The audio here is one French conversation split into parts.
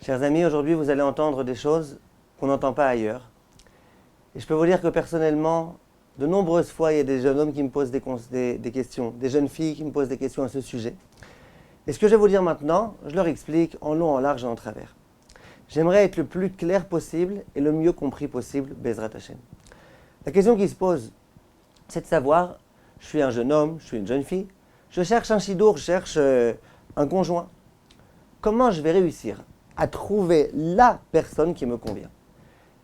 Chers amis, aujourd'hui vous allez entendre des choses qu'on n'entend pas ailleurs. Et je peux vous dire que personnellement, de nombreuses fois, il y a des jeunes hommes qui me posent des questions, des jeunes filles qui me posent des questions à ce sujet. Et ce que je vais vous dire maintenant, je leur explique en long, en large et en travers. J'aimerais être le plus clair possible et le mieux compris possible, Bezrat Hashem. La question qui se pose, c'est de savoir, je suis un jeune homme, je suis une jeune fille, je cherche un chidour, je cherche un conjoint. Comment je vais réussir à trouver la personne qui me convient?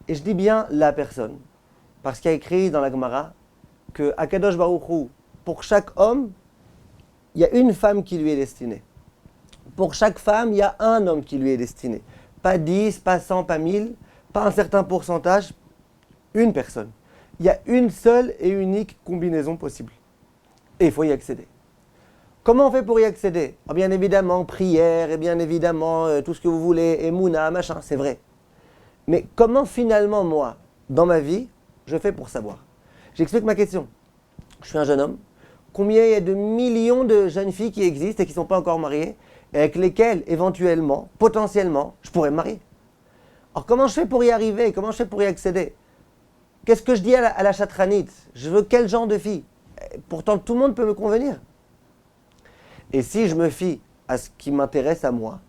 Et je dis bien la personne, parce qu'il y a écrit dans la Gemara que Akadosh Baruch Hu, pour chaque homme, il y a une femme qui lui est destinée. Pour chaque femme, il y a un homme qui lui est destiné. Pas 10, pas 100, pas 1000, pas un certain pourcentage, une personne. Il y a une seule et unique combinaison possible. Et il faut y accéder. Comment on fait pour y accéder? Bien évidemment, prière, et bien évidemment, tout ce que vous voulez, Emouna, machin, c'est vrai. Mais comment finalement, moi, dans ma vie, je fais pour savoir? J'explique ma question. Je suis un jeune homme. Combien il y a de millions de jeunes filles qui existent et qui ne sont pas encore mariées, et avec lesquelles, éventuellement, potentiellement, je pourrais me marier? Alors comment je fais pour y arriver? Comment je fais pour y accéder? Qu'est-ce que je dis à la chatranite? Je veux quel genre de fille? Pourtant, tout le monde peut me convenir. Et si je me fie à ce qui m'intéresse à moi,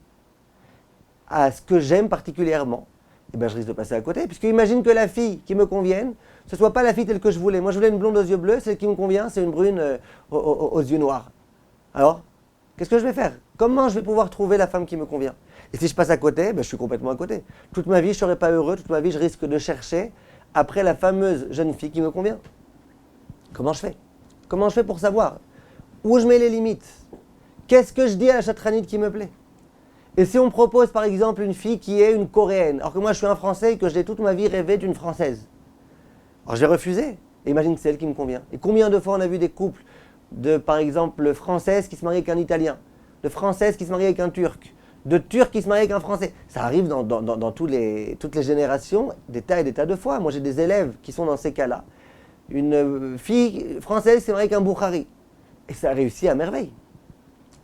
à ce que j'aime particulièrement, eh ben je risque de passer à côté. Puisque imagine que la fille qui me convienne, ce ne soit pas la fille telle que je voulais. Moi, je voulais une blonde aux yeux bleus, celle qui me convient, c'est une brune aux yeux noirs. Alors, qu'est-ce que je vais faire? Comment je vais pouvoir trouver la femme qui me convient? Et si je passe à côté, je suis complètement à côté. Toute ma vie, je ne serai pas heureux, toute ma vie, je risque de chercher après la fameuse jeune fille qui me convient. Comment je fais? Comment je fais pour savoir? Où je mets les limites? Qu'est-ce que je dis à la chatranite qui me plaît? Et si on me propose par exemple une fille qui est une Coréenne, alors que moi je suis un Français et que j'ai toute ma vie rêvé d'une Française, alors je vais refuser. Et imagine que c'est elle qui me convient. Et combien de fois on a vu des couples de par exemple Françaises qui se marient avec un Italien, de Françaises qui se marient avec un Turc, de Turcs qui se marient avec un Français? Ça arrive dans toutes les générations, des tas et des tas de fois. Moi j'ai des élèves qui sont dans ces cas-là. Une fille française s'est mariée avec un Boukhari. Et ça a réussi à merveille.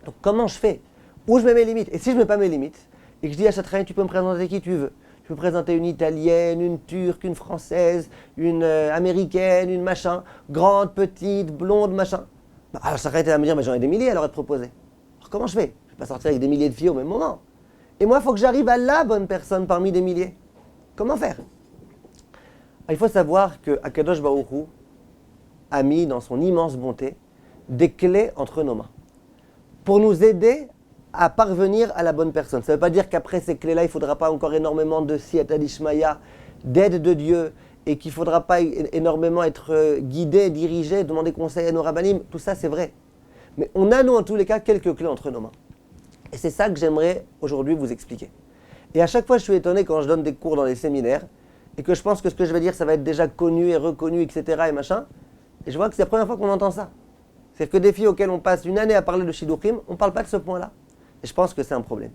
Donc comment je fais? Où je mets mes limites? Et si je ne mets pas mes limites, et que je dis à Chatran, tu peux me présenter qui tu veux. Tu peux me présenter une Italienne, une Turque, une Française, une Américaine, une machin, grande, petite, blonde, machin. Alors Chatran va me dire, mais j'en ai des milliers alors à te proposer. Alors comment je fais? Je ne vais pas sortir avec des milliers de filles au même moment. Et moi, il faut que j'arrive à la bonne personne parmi des milliers. Comment faire? Il faut savoir que Akadosh Baruch Hu a mis dans son immense bonté des clés entre nos mains pour nous aider à parvenir à la bonne personne. Ça ne veut pas dire qu'après ces clés-là, il ne faudra pas encore énormément de siyata d'Ishmaya, d'aide de Dieu, et qu'il ne faudra pas énormément être guidé, dirigé, demander conseil à nos rabbanim. Tout ça, c'est vrai. Mais on a, nous, en tous les cas, quelques clés entre nos mains. Et c'est ça que j'aimerais aujourd'hui vous expliquer. Et à chaque fois, je suis étonné quand je donne des cours dans les séminaires, et que je pense que ce que je vais dire, ça va être déjà connu et reconnu, etc. et machin. Et je vois que c'est la première fois qu'on entend ça. C'est-à-dire que des filles auxquelles on passe une année à parler de Shidduchim, on ne parle pas de ce point-là. Et je pense que c'est un problème.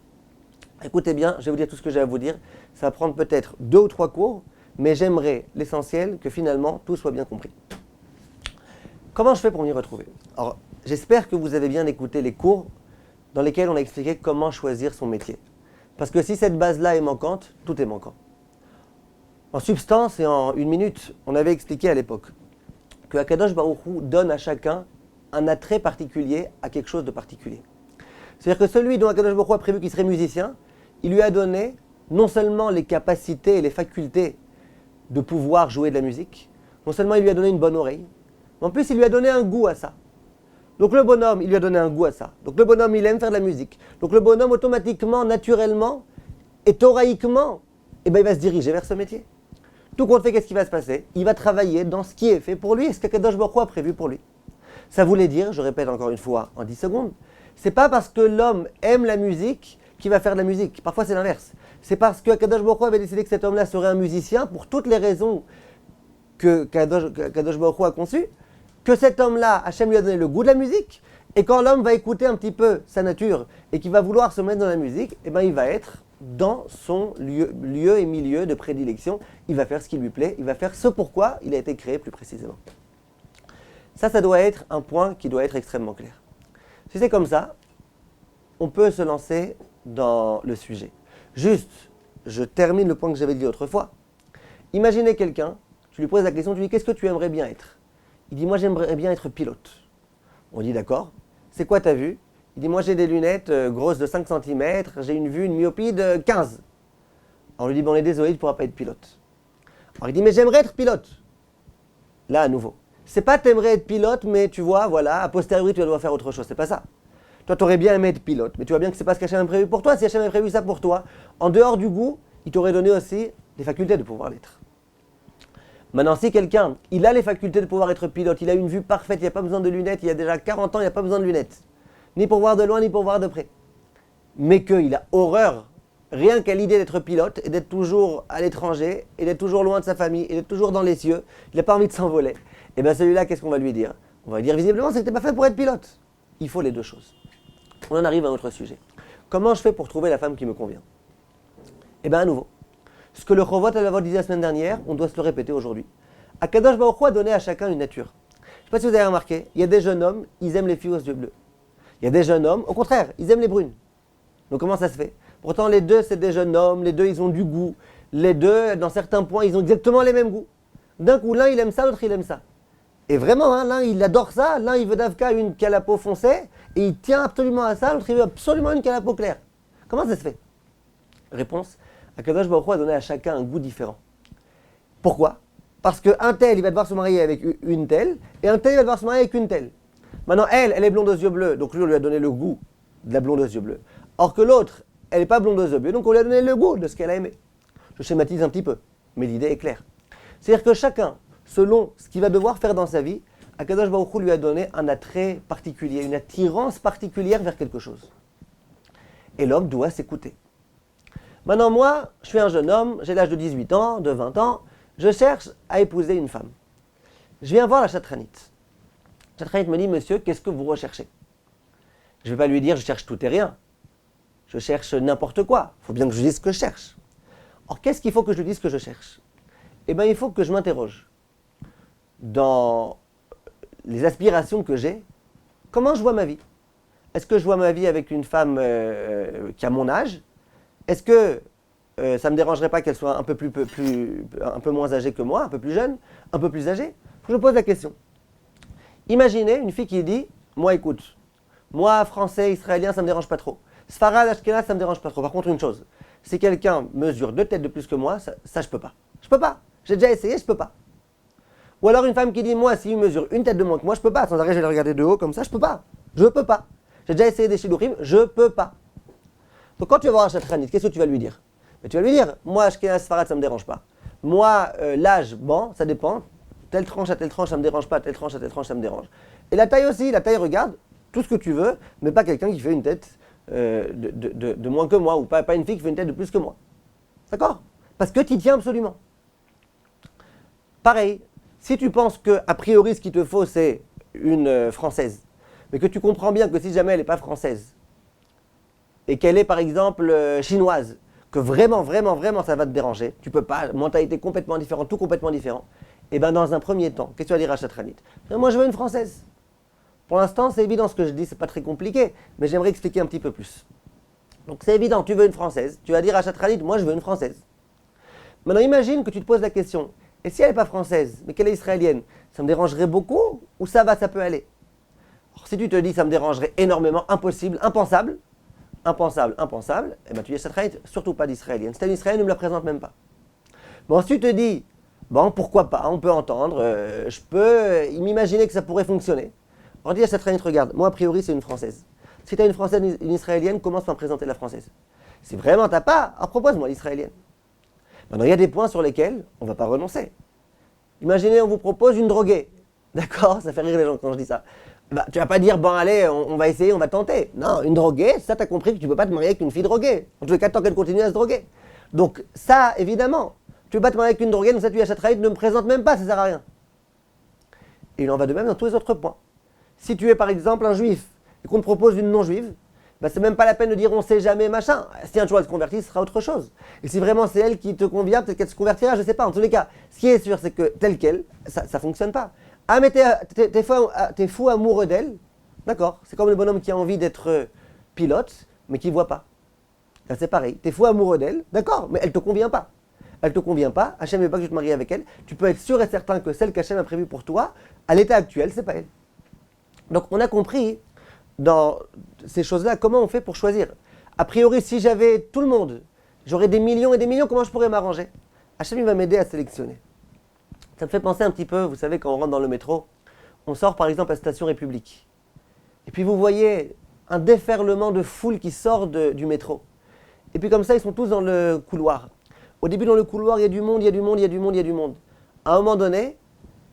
Écoutez bien, je vais vous dire tout ce que j'ai à vous dire. Ça va prendre peut-être 2 ou 3 cours, mais j'aimerais l'essentiel que finalement tout soit bien compris. Comment je fais pour m'y retrouver? Alors, j'espère que vous avez bien écouté les cours dans lesquels on a expliqué comment choisir son métier. Parce que si cette base-là est manquante, tout est manquant. En substance et en 1 minute, on avait expliqué à l'époque que Akadosh Baruch Hu donne à chacun un attrait particulier à quelque chose de particulier. C'est-à-dire que celui dont Akadosh Baruch Hu a prévu qu'il serait musicien, il lui a donné non seulement les capacités et les facultés de pouvoir jouer de la musique, non seulement il lui a donné une bonne oreille, mais en plus il lui a donné un goût à ça. Donc le bonhomme, il lui a donné un goût à ça. Donc le bonhomme, il aime faire de la musique. Donc le bonhomme, automatiquement, naturellement et thoraïquement, il va se diriger vers ce métier. Tout compte fait, qu'est-ce qui va se passer? Il va travailler dans ce qui est fait pour lui et ce qu'Akadosh Baruch Hu a prévu pour lui. Ça voulait dire, je répète encore une fois en 10 secondes, c'est pas parce que l'homme aime la musique qu'il va faire de la musique. Parfois c'est l'inverse. C'est parce que Akadosh Baruch Hu avait décidé que cet homme-là serait un musicien pour toutes les raisons que Akadosh Baruch Hu a conçues, que cet homme-là, Hachem lui a donné le goût de la musique, et quand l'homme va écouter un petit peu sa nature et qu'il va vouloir se mettre dans la musique, il va être dans son lieu et milieu de prédilection. Il va faire ce qui lui plaît, il va faire ce pourquoi il a été créé plus précisément. Ça doit être un point qui doit être extrêmement clair. Si c'est comme ça, on peut se lancer dans le sujet. Juste, je termine le point que j'avais dit autrefois. Imaginez quelqu'un, tu lui poses la question, tu lui dis qu'est-ce que tu aimerais bien être? Il dit moi j'aimerais bien être pilote. On dit d'accord, c'est quoi ta vue? Il dit moi j'ai des lunettes grosses de 5 cm, j'ai une vue, une myopie de 15. On lui dit bon on est désolé, tu ne pourras pas être pilote. Alors il dit mais j'aimerais être pilote. Là à nouveau, c'est pas t'aimerais être pilote mais tu vois, voilà, a posteriori tu vas devoir faire autre chose, c'est pas ça. Toi tu aurais bien aimé être pilote, mais tu vois bien que c'est pas ce qu'Hachem a prévu pour toi. Si Hachem a prévu ça pour toi, en dehors du goût, il t'aurait donné aussi les facultés de pouvoir l'être. Maintenant, si quelqu'un, il a les facultés de pouvoir être pilote, il a une vue parfaite, il n'y a pas besoin de lunettes, il a déjà 40 ans, il n'y a pas besoin de lunettes. Ni pour voir de loin, ni pour voir de près. Mais qu'il a horreur, rien qu'à l'idée d'être pilote, et d'être toujours à l'étranger, et d'être toujours loin de sa famille, et d'être toujours dans les cieux, il n'a pas envie de s'envoler. Et bien celui-là, qu'est-ce qu'on va lui dire? On va lui dire visiblement, c'est que tu n'es pas fait pour être pilote. Il faut les deux choses. On en arrive à un autre sujet. Comment je fais pour trouver la femme qui me convient? Eh bien à nouveau. Ce que le Chovot Halevavot disait la semaine dernière, on doit se le répéter aujourd'hui. Akadosh Baruch Hu a donné à chacun une nature. Je ne sais pas si vous avez remarqué, il y a des jeunes hommes, ils aiment les filles aux yeux bleus. Il y a des jeunes hommes, au contraire, ils aiment les brunes. Donc comment ça se fait? Pourtant les deux, c'est des jeunes hommes, les deux, ils ont du goût. Les deux, dans certains points, ils ont exactement les mêmes goûts. D'un coup, l'un, il aime ça, l'autre, il aime ça. Et vraiment, l'un, il adore ça, l'un, il veut d'Avka une qui a la peau foncée, et il tient absolument à ça, l'autre, il veut absolument une qui a la peau claire. Comment ça se fait? Réponse. Akadosh Baruch Hu a donné à chacun un goût différent. Pourquoi? Parce qu'un tel, il va devoir se marier avec une telle, et un tel, il va devoir se marier avec une telle. Maintenant, elle est blonde aux yeux bleus, donc lui, on lui a donné le goût de la blonde aux yeux bleus. Or que l'autre, elle n'est pas blonde aux yeux bleus, donc on lui a donné le goût de ce qu'elle a aimé. Je schématise un petit peu, mais l'idée est claire. C'est-à-dire que chacun, selon ce qu'il va devoir faire dans sa vie, Akadosh Baruch Hu lui a donné un attrait particulier, une attirance particulière vers quelque chose. Et l'homme doit s'écouter. Maintenant, moi, je suis un jeune homme, j'ai l'âge de 18 ans, de 20 ans, je cherche à épouser une femme. Je viens voir la chatranite. La chatranite me dit, monsieur, qu'est-ce que vous recherchez? Je ne vais pas lui dire, je cherche tout et rien. Je cherche n'importe quoi. Il faut bien que je dise ce que je cherche. Or, qu'est-ce qu'il faut que je lui dise que je cherche? Eh bien, il faut que je m'interroge. Dans les aspirations que j'ai, comment je vois ma vie? Est-ce que je vois ma vie avec une femme qui a mon âge? Est-ce que ça ne me dérangerait pas qu'elle soit un peu moins âgée que moi, un peu plus jeune, un peu plus âgée? Je me pose la question. Imaginez une fille qui dit, moi écoute, moi français, israélien, ça ne me dérange pas trop. Sfarad, Ashkenaz, ça ne me dérange pas trop. Par contre, une chose, si quelqu'un mesure 2 têtes de plus que moi, ça je peux pas. Je peux pas. J'ai déjà essayé, je peux pas. Ou alors une femme qui dit, moi, s'il mesure 1 tête de moins que moi, je peux pas. Sans arrêt, je vais le regarder de haut comme ça, je peux pas. Je peux pas. J'ai déjà essayé des shidurim, je peux pas. Donc quand tu vas voir un chatranite, qu'est-ce que tu vas lui dire? Tu vas lui dire, moi, Ashkenaz, Sfarad, ça ne me dérange pas. Moi, l'âge, bon, ça dépend. Telle tranche à telle tranche, ça ne me dérange pas. Telle tranche à telle tranche, ça me dérange. Et la taille aussi, la taille, regarde, tout ce que tu veux, mais pas quelqu'un qui fait une tête de moins que moi, ou pas une fille qui fait une tête de plus que moi. D'accord? Parce que tu y tiens absolument. Pareil, si tu penses qu'a priori ce qu'il te faut c'est une Française, mais que tu comprends bien que si jamais elle n'est pas française, et qu'elle est par exemple chinoise, que vraiment ça va te déranger, tu peux pas, mentalité complètement différente, tout complètement différent, et bien dans un premier temps, qu'est-ce que tu vas dire à Chatranit? Moi je veux une Française. Pour l'instant c'est évident ce que je dis, c'est pas très compliqué, mais j'aimerais expliquer un petit peu plus. Donc c'est évident, tu veux une Française, tu vas dire à Chatranit, moi je veux une Française. Maintenant imagine que tu te poses la question, et si elle n'est pas française, mais qu'elle est israélienne, ça me dérangerait beaucoup ou ça va, ça peut aller? Alors, si tu te dis ça me dérangerait énormément, impossible, impensable, et bien tu dis à Chatranit, surtout pas d'israélienne. Si tu es une israélienne, ne me la présente même pas. Bon, si tu te dis, bon, pourquoi pas, on peut entendre, je peux m'imaginer que ça pourrait fonctionner. Alors dis à Chatranit, regarde, moi a priori c'est une française. Si tu as une française, une israélienne, commence par me présenter la française. Si vraiment t'as pas, alors propose-moi l'israélienne. Maintenant, il y a des points sur lesquels on ne va pas renoncer. Imaginez, on vous propose une droguée. D'accord? Ça fait rire les gens quand je dis ça. Bah, tu vas pas dire, bon allez, on va essayer, on va tenter. Non, une droguée, ça t'as compris que tu ne peux pas te marier avec une fille droguée. En tous les cas, tant qu'elle continue à se droguer. Donc ça, évidemment, tu ne peux pas te marier avec une droguée, donc ça tu as Chatranit, ne me présente même pas, ça ne sert à rien. Et il en va de même dans tous les autres points. Si tu es par exemple un juif et qu'on te propose une non-juive, bah, c'est même pas la peine de dire on sait jamais machin. Si un jour elle se convertit, ce sera autre chose. Et si vraiment c'est elle qui te convient, peut-être qu'elle se convertira, je ne sais pas. En tous les cas, ce qui est sûr, c'est que tel quel, ça ne fonctionne pas. Ah mais t'es fou amoureux d'elle, d'accord. C'est comme le bonhomme qui a envie d'être pilote, mais qui ne voit pas. Là, c'est pareil, tu es fou amoureux d'elle, d'accord, mais elle ne te convient pas. Elle ne te convient pas, Hachem ne veut pas que tu te maries avec elle, tu peux être sûr et certain que celle qu'Hachem a prévue pour toi, à l'état actuel, c'est pas elle. Donc on a compris dans ces choses-là comment on fait pour choisir. A priori, si j'avais tout le monde, j'aurais des millions et des millions, comment je pourrais m'arranger? Hachem il va m'aider à sélectionner. Ça me fait penser un petit peu, vous savez, quand on rentre dans le métro, on sort par exemple à la station République. Et puis vous voyez un déferlement de foule qui sort du métro. Et puis comme ça, ils sont tous dans le couloir. Au début, dans le couloir, il y a du monde, il y a du monde, il y a du monde, il y a du monde. À un moment donné,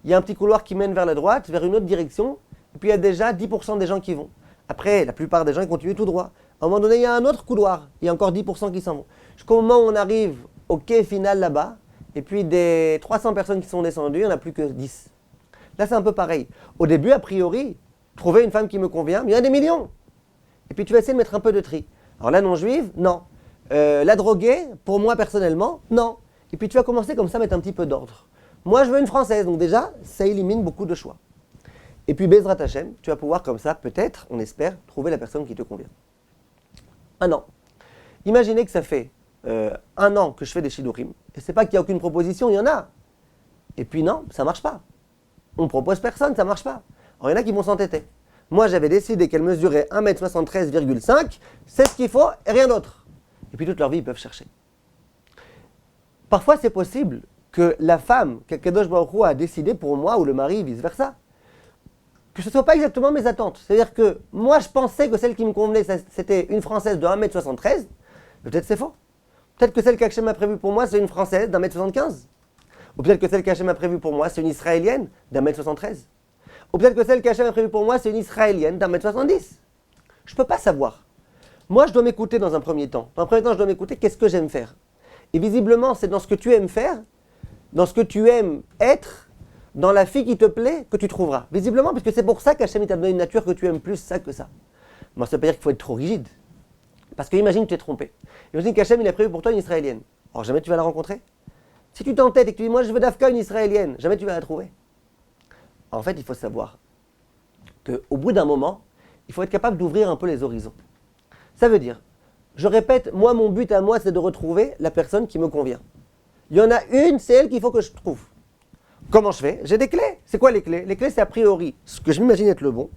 il y a un petit couloir qui mène vers la droite, vers une autre direction, et puis il y a déjà 10% des gens qui vont. Après, la plupart des gens ils continuent tout droit. À un moment donné, il y a un autre couloir, il y a encore 10% qui s'en vont. Jusqu'au moment où on arrive au quai final là-bas, et puis des 300 personnes qui sont descendues, il n'y en a plus que 10. Là, c'est un peu pareil. Au début, a priori, trouver une femme qui me convient, mais il y en a des millions. Et puis tu vas essayer de mettre un peu de tri. Alors la non-juive, non. La droguée, pour moi personnellement, non. Et puis tu vas commencer comme ça à mettre un petit peu d'ordre. Moi, je veux une française, donc déjà, ça élimine beaucoup de choix. Et puis Bezrat Hashem, tu vas pouvoir comme ça, peut-être, on espère, trouver la personne qui te convient. Un an. Imaginez que ça fait un an que je fais des shidurim, et c'est pas qu'il n'y a aucune proposition, il y en a. Et puis non, ça marche pas. On ne propose personne, ça marche pas. Alors il y en a qui vont s'entêter. Moi, j'avais décidé qu'elle mesurait 1m73,5, c'est ce qu'il faut et rien d'autre. Et puis toute leur vie, ils peuvent chercher. Parfois, c'est possible que la femme qu'Akadosh Baruch Hu a décidé pour moi, ou le mari, vice-versa, que ce ne soit pas exactement mes attentes. C'est-à-dire que moi, je pensais que celle qui me convenait, c'était une Française de 1m73, peut-être c'est faux. Peut-être que celle qu'Hachem a prévue pour moi, c'est une Française d'1m75. Ou peut-être que celle qu'Hachem a prévue pour moi, c'est une Israélienne d'1m73. Ou peut-être que celle qu'Hachem a prévue pour moi, c'est une Israélienne d'1m70. Je ne peux pas savoir. Moi, je dois m'écouter dans un premier temps. Dans un premier temps, je dois m'écouter qu'est-ce que j'aime faire. Et visiblement, c'est dans ce que tu aimes faire, dans ce que tu aimes être, dans la fille qui te plaît, que tu trouveras. Visiblement, parce que c'est pour ça qu'Hachem t'a donné une nature que tu aimes plus ça que ça. Moi, ça ne veut pas dire qu'il faut être trop rigide. Parce que imagine que tu es trompé. Imagine qu'Hachem il a prévu pour toi une Israélienne. Alors jamais tu vas la rencontrer. Si tu t'entêtes et que tu dis, moi je veux d'Afka une Israélienne, jamais tu vas la trouver. En fait, il faut savoir qu'au bout d'un moment, il faut être capable d'ouvrir un peu les horizons. Ça veut dire, je répète, moi mon but à moi c'est de retrouver la personne qui me convient. Il y en a une, c'est elle qu'il faut que je trouve. Comment je fais? J'ai des clés. C'est quoi les clés? Les clés c'est a priori ce que je m'imagine être le bon.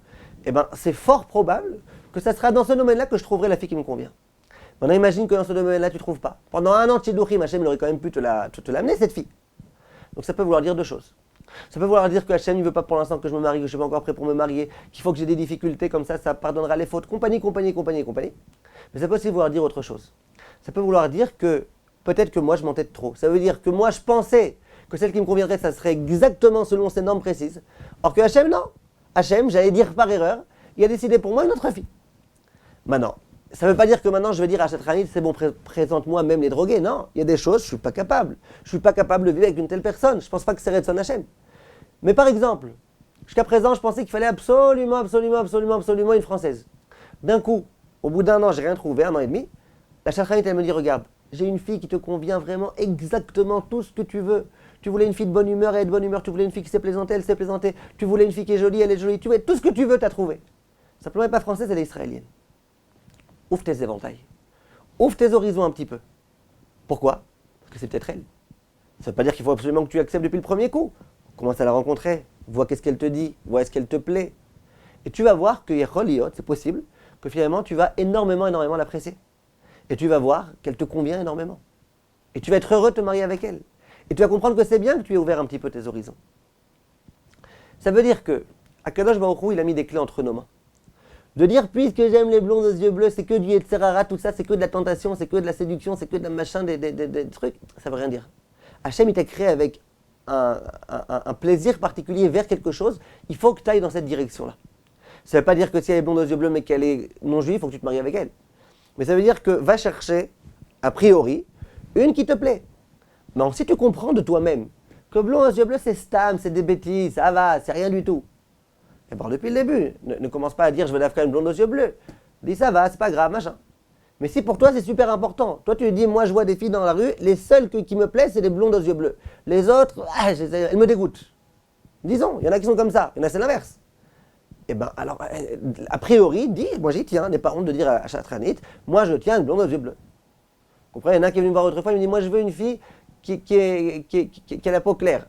Eh bien c'est fort probable que ça sera dans ce domaine-là que je trouverai la fille qui me convient. Maintenant imagine que dans ce domaine-là tu ne trouves pas. Pendant un an de Chidurim, Hachem il aurait quand même pu te l'amener cette fille. Donc ça peut vouloir dire deux choses. Ça peut vouloir dire que Hachem ne veut pas pour l'instant que je me marie, que je ne suis pas encore prêt pour me marier, qu'il faut que j'ai des difficultés, comme ça pardonnera les fautes, compagnie. Mais ça peut aussi vouloir dire autre chose. Ça peut vouloir dire que peut-être que moi je m'entête trop. Ça veut dire que moi je pensais que celle qui me conviendrait, ça serait exactement selon ces normes précises. Or que Hachem, non. Hachem, j'allais dire par erreur, il a décidé pour moi une autre fille. Maintenant, ça ne veut pas dire que maintenant je vais dire à Chatranit, c'est bon, présente-moi même les drogués. Non, il y a des choses, je ne suis pas capable. Je ne suis pas capable de vivre avec une telle personne. Je ne pense pas que c'est Redson Hachem. Mais par exemple, jusqu'à présent, je pensais qu'il fallait absolument une Française. D'un coup, au bout d'un an, j'ai rien trouvé, un an et demi. La Chatranit, elle me dit, regarde, j'ai une fille qui te convient vraiment exactement tout ce que tu veux. Tu voulais une fille de bonne humeur, elle est de bonne humeur. Tu voulais une fille qui s'est plaisantée, elle s'est plaisantée. Tu voulais une fille qui est jolie, elle est jolie. Tu veux tout ce que tu veux, tu as trouvé. Simplement, elle n'est pas française, elle est israélienne. Ouvre tes éventails. Ouvre tes horizons un petit peu. Pourquoi? Parce que c'est peut-être elle. Ça ne veut pas dire qu'il faut absolument que tu acceptes depuis le premier coup. Commence à la rencontrer, vois qu'est-ce qu'elle te dit, vois est-ce qu'elle te plaît. Et tu vas voir que c'est possible, que finalement tu vas énormément l'apprécier. Et tu vas voir qu'elle te convient énormément. Et tu vas être heureux de te marier avec elle. Et tu vas comprendre que c'est bien que tu aies ouvert un petit peu tes horizons. Ça veut dire que Akadosh Baruch Hu, il a mis des clés entre nos mains. De dire, puisque j'aime les blonds aux yeux bleus, c'est que du Yetzerara, tout ça, c'est que de la tentation, c'est que de la séduction, c'est que de la machin, des trucs, ça veut rien dire. Hachem, il t'a créé avec un plaisir particulier vers quelque chose, il faut que tu ailles dans cette direction-là. Ça ne veut pas dire que si elle est blonde aux yeux bleus mais qu'elle est non-juive, il faut que tu te maries avec elle. Mais ça veut dire que va chercher, a priori, une qui te plaît. Mais si tu comprends de toi-même que blond aux yeux bleus, c'est stam, c'est des bêtises, ça va, c'est rien du tout. Et bon, depuis le début, ne commence pas à dire je veux d'Afrique une blonde aux yeux bleus. Dis ça va, c'est pas grave, machin. Mais si pour toi c'est super important, toi tu dis moi je vois des filles dans la rue, les seules qui me plaisent c'est des blondes aux yeux bleus. Les autres, elles me dégoûtent. Disons, il y en a qui sont comme ça, il y en a c'est l'inverse. Et bien alors, a priori, dis, moi j'y tiens, n'aie pas honte de dire à Chatranit, moi je tiens une blonde aux yeux bleus. comprenez? Il y en a un qui est venu me voir autrefois, il me dit, moi je veux une fille qui a la peau claire.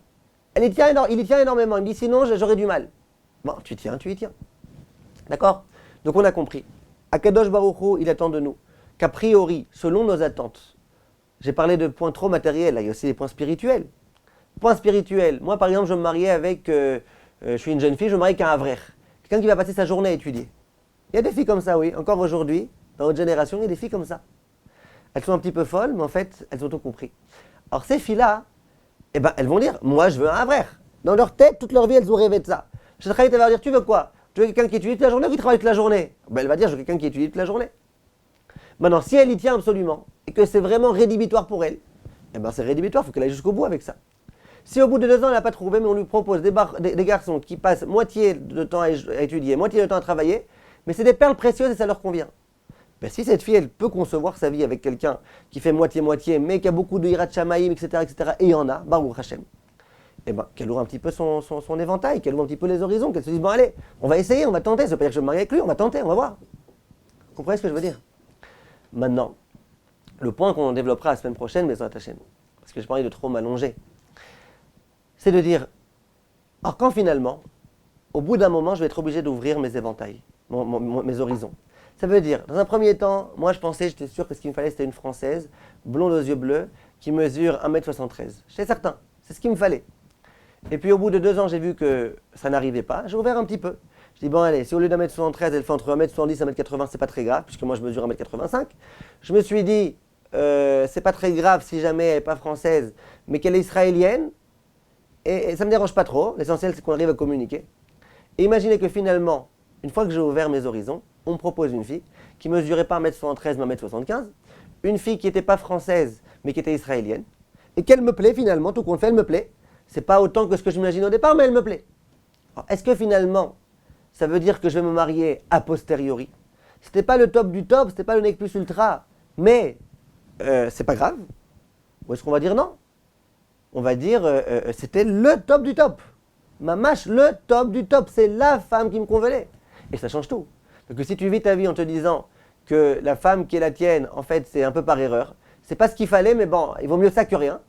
Il y tient énormément. Il me dit, sinon j'aurais du mal. Bon, tu y tiens. D'accord? Donc on a compris. Akadosh Baruch Hu, il attend de nous qu'a priori, selon nos attentes, j'ai parlé de points trop matériels, là, il y a aussi des points spirituels. Point spirituel, moi par exemple, je me mariais avec, je suis une jeune fille, je me marie avec un avrer. Quelqu'un qui va passer sa journée à étudier. Il y a des filles comme ça, oui. Encore aujourd'hui, dans notre génération, il y a des filles comme ça. Elles sont un petit peu folles, mais en fait, elles ont tout compris. Alors ces filles-là, eh ben, elles vont dire, moi je veux un avrer. Dans leur tête, toute leur vie, elles ont rêvé de ça. Shachrit, elle va dire, tu veux quoi? Tu veux quelqu'un qui étudie toute la journée ou qui travaille toute la journée? Ben, elle va dire, je veux quelqu'un qui étudie toute la journée. Maintenant, si elle y tient absolument, et que c'est vraiment rédhibitoire pour elle, eh ben c'est rédhibitoire, il faut qu'elle aille jusqu'au bout avec ça. Si au bout de 2 ans, elle n'a pas trouvé, mais on lui propose des garçons qui passent moitié de temps à étudier, moitié de temps à travailler, mais c'est des perles précieuses et ça leur convient. Ben, si cette fille, elle peut concevoir sa vie avec quelqu'un qui fait moitié-moitié, mais qui a beaucoup de hirat shamaïm, etc., et il y en a, Baruch Hashem, eh ben, qu'elle ouvre un petit peu son éventail, qu'elle ouvre un petit peu les horizons, qu'elle se dise, bon allez, on va essayer, on va tenter, ça veut pas dire que je vais me marier avec lui, on va tenter, on va voir. Vous comprenez ce que je veux dire? Maintenant, le point qu'on développera la semaine prochaine, mais parce que je parlais de trop m'allonger, c'est de dire, alors quand finalement, au bout d'un moment, je vais être obligé d'ouvrir mes éventails, mes horizons. Ça veut dire, dans un premier temps, moi j'étais sûr que ce qu'il me fallait c'était une Française, blonde aux yeux bleus, qui mesure 1m73. J'étais certain, c'est ce qu'il me fallait. Et puis au bout de 2 ans, j'ai vu que ça n'arrivait pas, j'ai ouvert un petit peu. Je dis, bon allez, si au lieu d'1m73, elle fait entre 1m70 et 1m80, c'est pas très grave, puisque moi je mesure 1m85. Je me suis dit, c'est pas très grave si jamais elle n'est pas française, mais qu'elle est israélienne, et ça ne me dérange pas trop, l'essentiel c'est qu'on arrive à communiquer. Et imaginez que finalement, une fois que j'ai ouvert mes horizons, on me propose une fille qui ne mesurait pas 1m73 mais 1m75, une fille qui n'était pas française mais qui était israélienne, et qu'elle me plaît finalement, tout compte fait, elle me plaît. C'est pas autant que ce que je m'imagine au départ, mais elle me plaît. Alors, est-ce que finalement, ça veut dire que je vais me marier a posteriori? C'était pas le top du top, c'était pas le nec plus ultra, mais c'est pas grave. Ou est-ce qu'on va dire non? On va dire c'était le top du top. Mamache, le top du top, c'est la femme qui me convenait. Et ça change tout. Donc si tu vis ta vie en te disant que la femme qui est la tienne, en fait, c'est un peu par erreur, c'est pas ce qu'il fallait, mais bon, il vaut mieux ça que rien,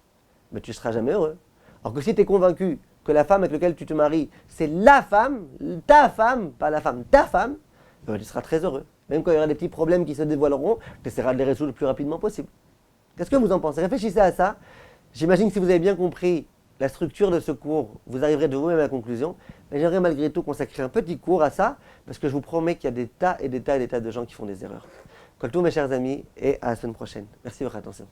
mais tu seras jamais heureux. Alors que si tu es convaincu que la femme avec laquelle tu te maries, c'est la femme, ta femme, pas la femme, ta femme, ben, tu seras très heureux. Même quand il y aura des petits problèmes qui se dévoileront, tu essaieras de les résoudre le plus rapidement possible. Qu'est-ce que vous en pensez? Réfléchissez à ça. J'imagine que si vous avez bien compris la structure de ce cours, vous arriverez de vous-même à la conclusion. Mais j'aimerais malgré tout consacrer un petit cours à ça, parce que je vous promets qu'il y a des tas et des tas et des tas de gens qui font des erreurs. Comme tous mes chers amis, et à la semaine prochaine. Merci de votre attention.